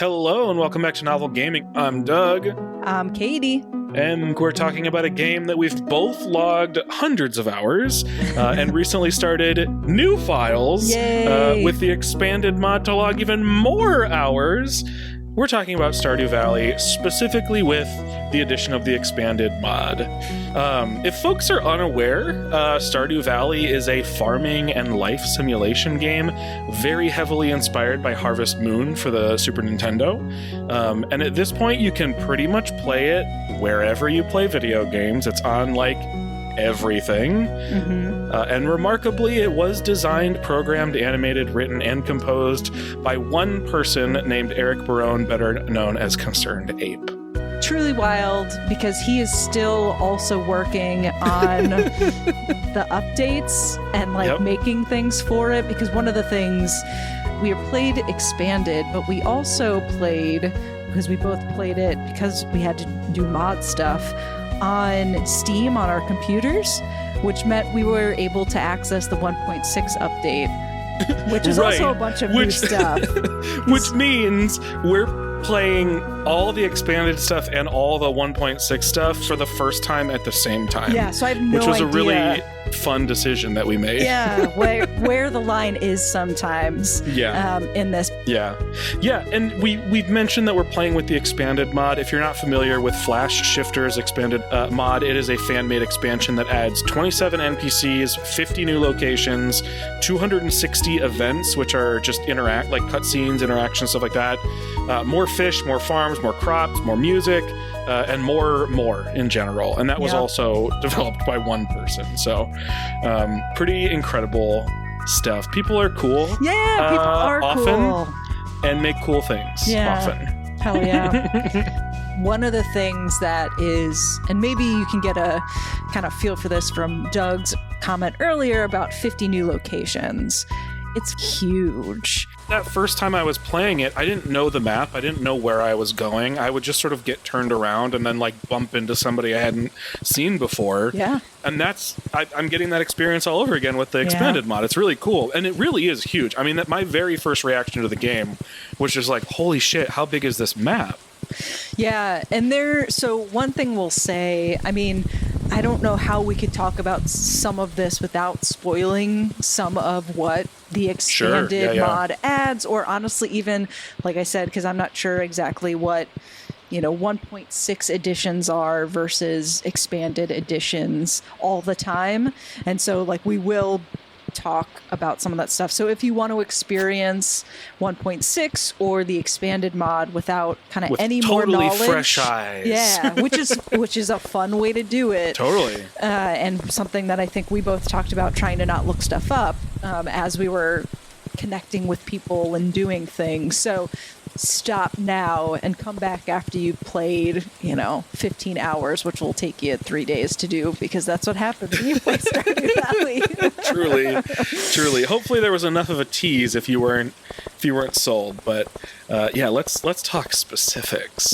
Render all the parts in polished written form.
Hello and welcome back to Novel Gaming. I'm Doug. I'm Katie. And we're talking about a game that we've both logged hundreds of hours and recently started new files with the expanded mod to log even more hours. We're talking about Stardew Valley, specifically with the addition of the expanded mod. If folks are unaware, Stardew Valley is a farming and life simulation game very heavily inspired by Harvest Moon for the Super Nintendo. And at this point, you can pretty much play it wherever you play video games. It's on, like, everything. And remarkably, it was designed, programmed, animated, written, and composed by one person named Eric Barone, better known as Concerned Ape. Truly wild, because he is still also working on the updates and making things for it, because one of the things we played Expanded, but we also played, because we both played it because we had to do mod stuff on Steam on our computers, which meant we were able to access the 1.6 update, which is also a bunch of new stuff. Which means we're playing all the expanded stuff and all the 1.6 stuff for the first time at the same time. Yeah, so I have no idea. Which was a really fun decision that we made. Yeah, where the line is sometimes in this. Yeah, and we've mentioned that we're playing with the expanded mod. If you're not familiar with Flash Shifter's expanded mod, it is a fan-made expansion that adds 27 NPCs, 50 new locations, 260 events, which are just like cutscenes, interactions, stuff like that. More fish, more farms, more crops, more music, and more in general. And that was also developed by one person. So pretty incredible stuff. People are cool. Yeah, people are often, cool. And make cool things often. Hell yeah. One of the things that is, and maybe you can get a kind of feel for this from Doug's comment earlier about 50 new locations. It's huge. That first time I was playing it, I didn't know the map. I didn't know where I was going. I would just sort of get turned around and then bump into somebody I hadn't seen before. Yeah. And I'm getting that experience all over again with the expanded mod. It's really cool. And it really is huge. I mean, my very first reaction to the game was just like, holy shit, how big is this map? Yeah, and so one thing we'll say, I mean, I don't know how we could talk about some of this without spoiling some of what the expanded mod adds, or honestly even, like I said, because I'm not sure exactly what 1.6 editions are versus expanded editions all the time. And so we will talk about some of that stuff. So if you want to experience 1.6 or the expanded mod without kind of any more knowledge, totally fresh eyes, which is a fun way to do it, totally, and something that I think we both talked about, trying to not look stuff up as we were connecting with people and doing things. So stop now and come back after you played 15 hours, which will take you 3 days to do, because that's what happens when you play Stardew Valley. truly hopefully there was enough of a tease if you weren't sold, but let's talk specifics.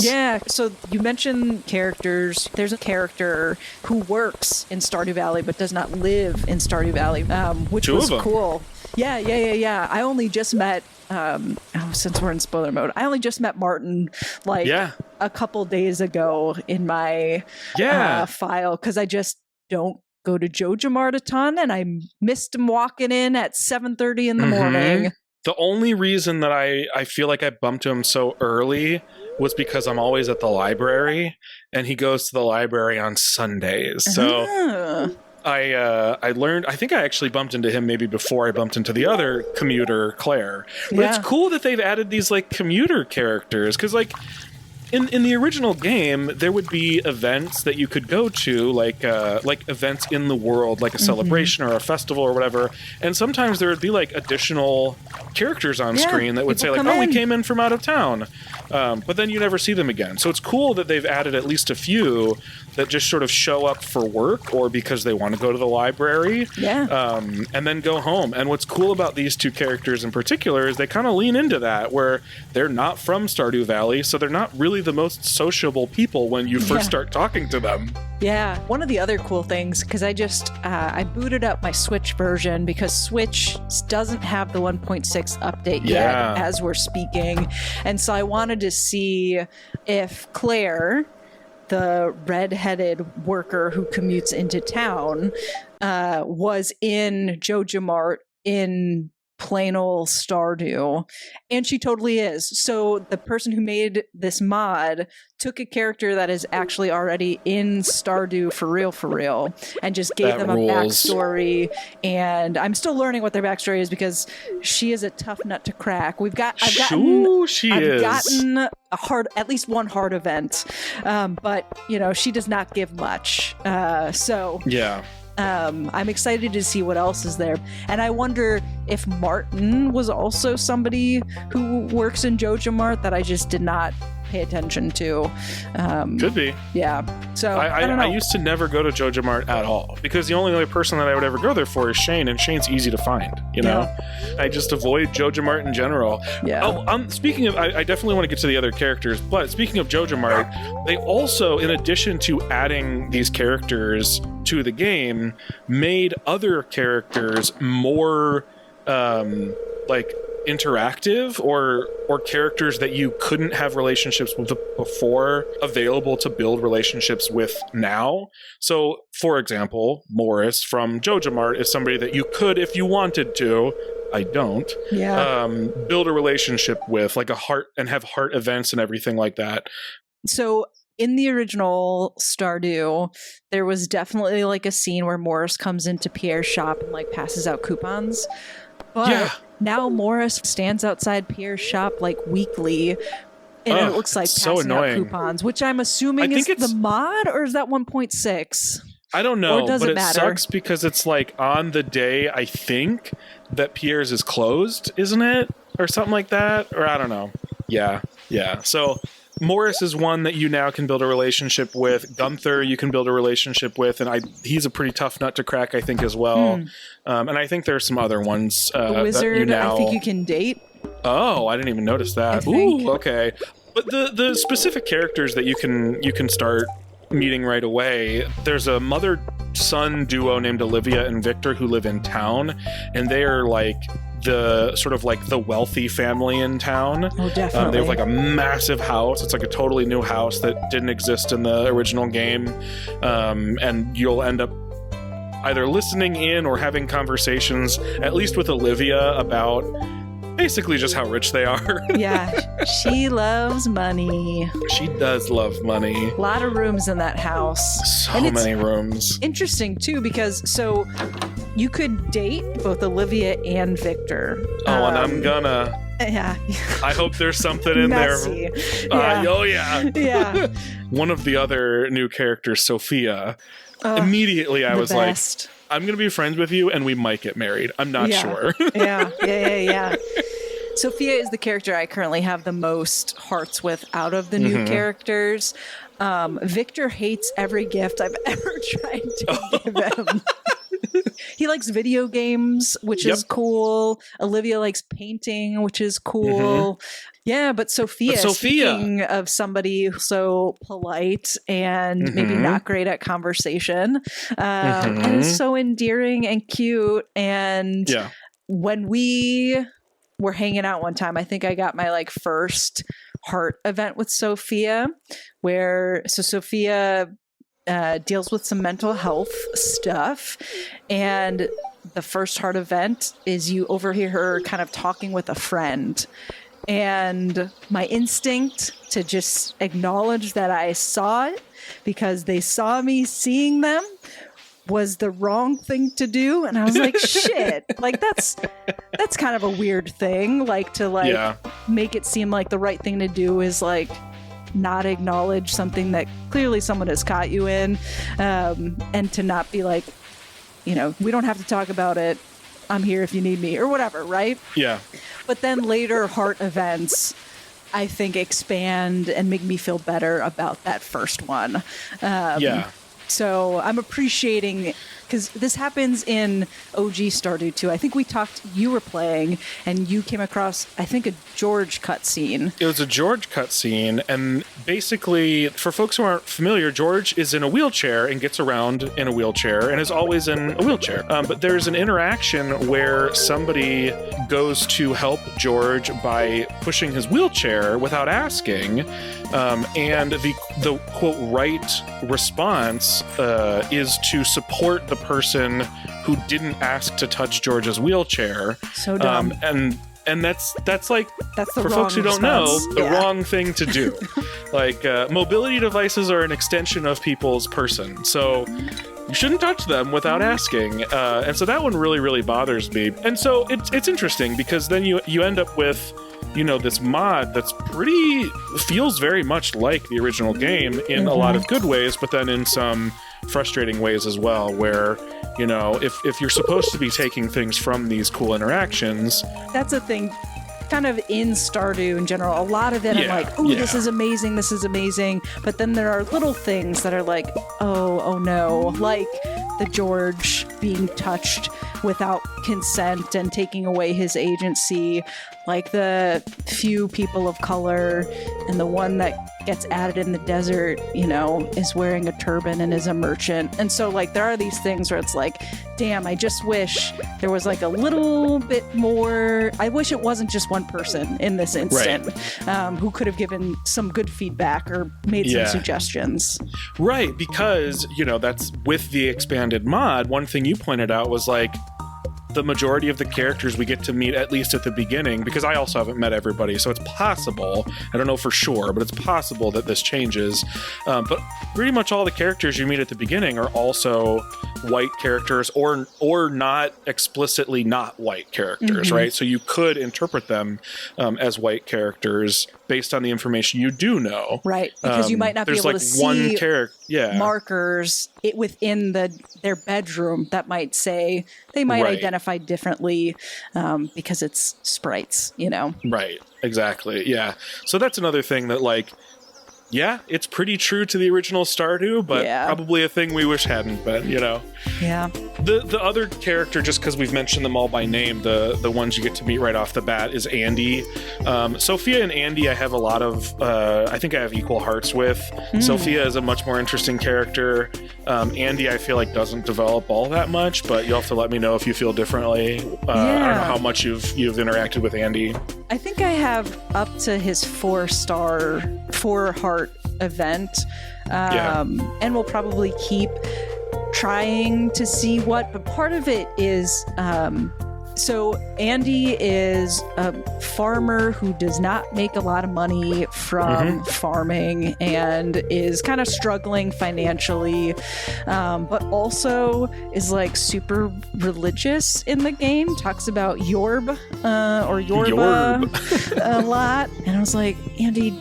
So you mentioned characters. There's a character who works in Stardew Valley but does not live in Stardew Valley, which was cool. Yeah. I only just met since we're in spoiler mode, I only just met Martin a couple days ago in my file, because I just don't go to Joja Mart a ton, and I missed him walking in at 7:30 in the morning. The only reason that I feel like I bumped him so early was because I'm always at the library, and he goes to the library on Sundays. So I learned, I think I actually bumped into him maybe before I bumped into the other commuter, Claire. But it's cool that they've added these commuter characters, because in the original game, there would be events that you could go to, like events in the world, like a celebration or a festival or whatever. And sometimes there would be additional characters on screen that would say we came in from out of town. But then you never see them again. So it's cool that they've added at least a few that just sort of show up for work or because they want to go to the library and then go home. And what's cool about these two characters in particular is they kind of lean into that, where they're not from Stardew Valley, so they're not really usually the most sociable people when you first start talking to them. Yeah. One of the other cool things, because I booted up my Switch version because Switch doesn't have the 1.6 update yet as we're speaking. And so I wanted to see if Claire, the red-headed worker who commutes into town, was in Joja Mart in plain old Stardew, and she totally is. So the person who made this mod took a character that is actually already in Stardew for real, and just gave them a backstory. And I'm still learning what their backstory is because she is a tough nut to crack. I've gotten at least one hard event, but she does not give much. I'm excited to see what else is there. And I wonder if Martin was also somebody who works in Joja Mart that I just did not pay attention to. Could be. Yeah. So I don't know. I used to never go to Joja Mart at all because the only other person that I would ever go there for is Shane, and Shane's easy to find. I just avoid Joja Mart in general. Yeah. Oh, speaking of, I definitely want to get to the other characters, but speaking of Joja Mart, they also, in addition to adding these characters to the game, made other characters more interactive or characters that you couldn't have relationships with before available to build relationships with now. So, for example, Morris from Joja Mart is somebody that you could, if you wanted to, I don't, build a relationship with, like a heart, and have heart events and everything like that. So in the original Stardew, there was definitely like a scene where Morris comes into Pierre's shop and like passes out coupons. But now Morris stands outside Pierre's shop like weekly, and it looks like passing out coupons, which I'm assuming is the mod, or is that 1.6? I don't know, but it sucks because it's like on the day, I think, that Pierre's is closed, isn't it? Or something like that? Or I don't know. Yeah. So Morris is one that you now can build a relationship with. Gunther you can build a relationship with, and he's a pretty tough nut to crack, I think, as well. And I think there's some other ones. The wizard, that you now, I think you can date. Oh, I didn't even notice that. Ooh, okay. But the specific characters that you can start meeting right away, there's a mother-son duo named Olivia and Victor who live in town, and they are like the sort of like the wealthy family in town. Oh, definitely. They have like a massive house. It's like a totally new house that didn't exist in the original game. And you'll end up either listening in or having conversations, at least with Olivia, about basically just how rich they are. Yeah, she loves money. She does love money. A lot of rooms in that house. So many rooms. Interesting, too, because you could date both Olivia and Victor. Oh, and I'm gonna. Yeah. I hope there's something in Messy. there. Yeah. Yeah. One of the other new characters, Sophia, immediately I was best. Like, I'm going to be friends with you and we might get married. I'm not sure. Yeah. Sophia is the character I currently have the most hearts with out of the new characters. Victor hates every gift I've ever tried to give him. He likes video games, which is cool. Olivia likes painting, which is cool. Yeah, but Sophia, speaking of somebody who's so polite and maybe not great at conversation, and is so endearing and cute. And when we were hanging out one time, I think I got my like first heart event with Sophia, where Sophia deals with some mental health stuff, and the first heart event is you overhear her kind of talking with a friend, and my instinct to just acknowledge that I saw it because they saw me seeing them was the wrong thing to do. And I was like, shit, like that's kind of a weird thing, like to make it seem like the right thing to do is like not acknowledge something that clearly someone has caught you in, and to not be like, we don't have to talk about it, I'm here if you need me, or whatever, right? Yeah. But then later heart events, I think, expand and make me feel better about that first one. So I'm appreciating because this happens in OG Stardew too. I think you were playing, and you came across, I think, a George cutscene. It was a George cutscene, and basically, for folks who aren't familiar, George is in a wheelchair and gets around in a wheelchair and is always in a wheelchair. But there's an interaction where somebody goes to help George by pushing his wheelchair without asking, and the quote right response is to support the person who didn't ask to touch George's wheelchair. So dumb. And that's the for wrong folks who don't response. know, the wrong thing to do. Like, mobility devices are an extension of people's person, so you shouldn't touch them without asking. And so that one really, really bothers me. And so it's interesting because then you end up with, this mod that's feels very much like the original game in a lot of good ways, but then in some frustrating ways as well, where, if you're supposed to be taking things from these cool interactions. That's a thing kind of in Stardew in general. A lot of it I'm like, ooh, this is amazing. But then there are little things that are like, oh no, like the George being touched without consent and taking away his agency, like the few people of color, and the one that gets added in the desert, is wearing a turban and is a merchant. And so like there are these things where it's like, damn, I just wish there was like a little bit more. I wish it wasn't just one person in this instant, who could have given some good feedback or made some suggestions. Right, because, that's with the expanded mod. One thing you pointed out was like, the majority of the characters we get to meet, at least at the beginning, because I also haven't met everybody, so it's possible, I don't know for sure, but it's possible that this changes. But pretty much all the characters you meet at the beginning are also white characters or not explicitly not white characters, right? So you could interpret them as white characters based on the information you do know. Right, because you might not be able to see one markers within their bedroom that might say, they might identify differently because it's sprites, Right, exactly, yeah. So that's another thing that, like, it's pretty true to the original Stardew, but probably a thing we wish hadn't been, Yeah. The other character, just because we've mentioned them all by name, the ones you get to meet right off the bat, is Andy. Sophia and Andy I have a lot of, I think I have equal hearts with. Sophia is a much more interesting character. Andy I feel like doesn't develop all that much, but you'll have to let me know if you feel differently. I don't know how much you've interacted with Andy. I think I have up to his 4-heart event, and we'll probably keep trying to see but part of it is so Andy is a farmer who does not make a lot of money from farming and is kind of struggling financially, but also is like super religious in the game, talks about Yorb or Yorba a lot, and I was like, Andy,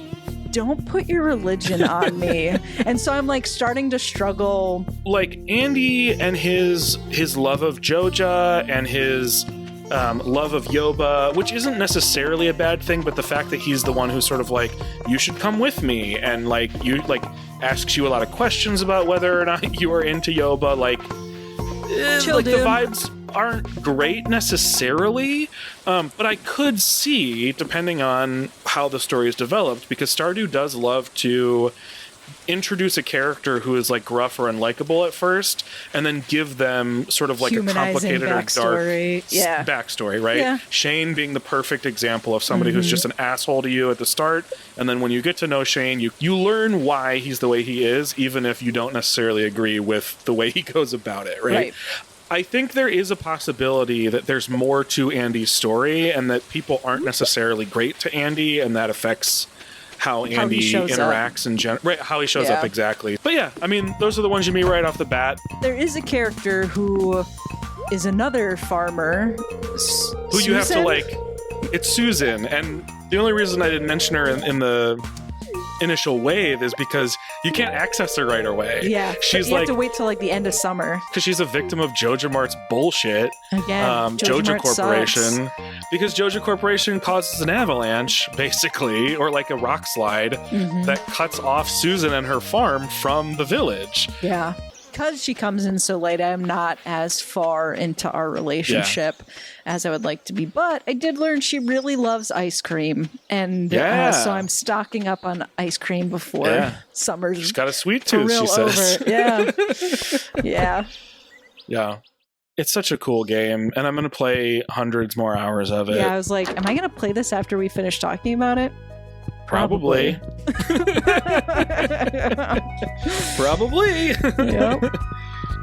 don't put your religion on me. And so I'm like starting to struggle. Like Andy and his love of Joja and his love of Yoba, which isn't necessarily a bad thing, but the fact that he's the one who's sort of like, you should come with me, and like you like asks you a lot of questions about whether or not you are into Yoba, like the vibes aren't great necessarily, but I could see, depending on how the story is developed, because Stardew does love to introduce a character who is like gruff or unlikable at first, and then give them sort of like a complicated or dark backstory, right? Yeah. Shane being the perfect example of somebody who's just an asshole to you at the start, and then when you get to know Shane, you learn why he's the way he is, even if you don't necessarily agree with the way he goes about it, right? I think there is a possibility that there's more to Andy's story, and that people aren't necessarily great to Andy, and that affects how Andy interacts in general. Right, how he shows up, exactly. But yeah, I mean, those are the ones you meet right off the bat. There is a character who is another farmer. Who you have to like... It's Susan, and the only reason I didn't mention her in the initial wave is because you can't access her right away. Yeah, you have to wait till like the end of summer. Because she's a victim of Joja Mart's bullshit. Again, Joja Corporation. Sucks. Because Joja Corporation causes an avalanche, basically, or like a rock slide that cuts off Susan and her farm from the village. Yeah. because she comes in so late, I'm not as far into our relationship as I would like to be. But I did learn she really loves ice cream. And so I'm stocking up on ice cream before summer's She's got a sweet tooth, she says. Over. Yeah. Yeah. It's such a cool game, and I'm going to play hundreds more hours of it. Yeah, I was like, am I going to play this after we finish talking about it? Probably. Probably. Yep.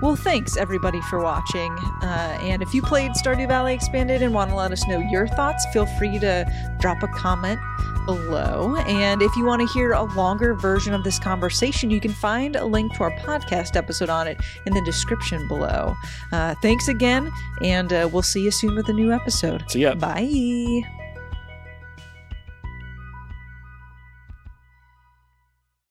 Well, thanks everybody for watching. And if you played Stardew Valley Expanded and want to let us know your thoughts, feel free to drop a comment below. And if you want to hear a longer version of this conversation, you can find a link to our podcast episode on it in the description below. Thanks again, and we'll see you soon with a new episode. See ya. Bye.